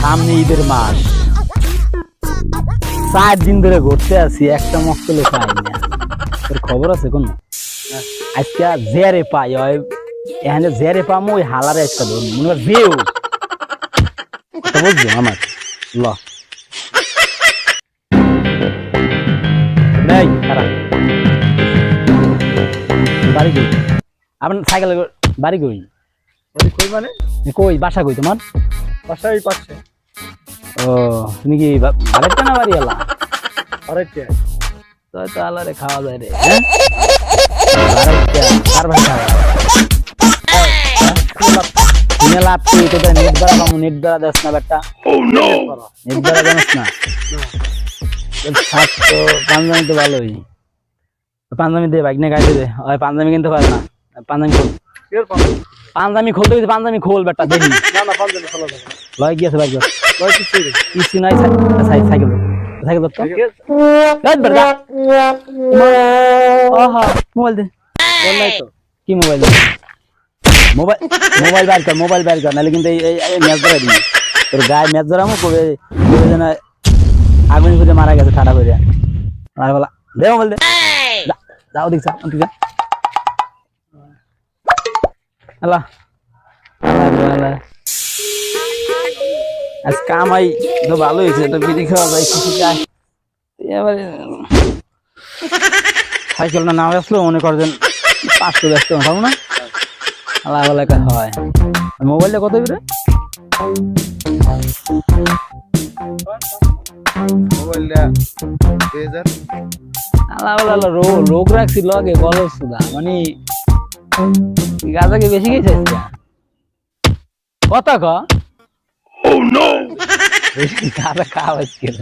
সামনে ঈদের মাস 4 দিন ধরে ঘুরতে আছি একটা মক্কেলে পাই না তোর খবর আছে কোন আজকে জেরে পাই হয় এখানে জেরে পামো ওই হালারে একটা ধরুন মনে কর ভিউ বুঝছো আমার ল নাই খারাপ বাড়ি কই আপনার সাইকেল বাড়ি কই কই মানে কই বাসা কই তোমার বাসায় পাচ্ছে ও তুমি কি আরেকটা না বাড়ি এলা আরেকটা তো তো আলারে খাওয়া যায় রে হ্যাঁ আরেকটা আর ভাই খাওয়া তুমি লাভ তুই তো নেট দ্বারা পাবো নেট দ্বারা দেস না বেটা ও নো নেট দ্বারা জানিস না ছাত্র পাঞ্জাবি তো ভালোই পাঞ্জাবি দে বাইক নিয়ে গাড়ি দে ওই পাঞ্জাবি কিনতে পারে না পাঞ্জাবি খোল পাঞ্জাবি খুলতে গেছে পাঞ্জাবি খোল বেটা দেখি না না পাঞ্জাবি খোলা যাবে লয় গিয়েছে বাইক লয় কিছু কিছু নাই সাইকেল সাইকেল তো গাছ বেটা ওহা মোবাইল দে নাই তো কি মোবাইল দে মোবাইল বাইর কর নাহলে কিন্তু এই ম্যাচ ধরা দিবি তোর গায়ে ম্যাচ ধরামো কবে যেন আগুন খুঁজে মারা গেছে ঠাডা করে আর বলা দে মোবাইল দে যাও দেখছা ঠিক আছে আল্লাহ আজ কামাই তো ভালো হয়েছে তো বিড়ি খাওয়া যায় কিছু যায় এবারে সাইকেলটা নাম আসলো মনে করছেন 500 ব্যস্ত পাবো না আল্লাহ আল্লাহ হয় মোবাইলটা কত বেরো মোবাইলটা 2000 আল্লাহ আল্লাহ রোগ রাখছি লগে বলস সুদা মানে গাজাকে বেশি গেছে কথা ক ও নো গাজা খাওয়াইছ কেন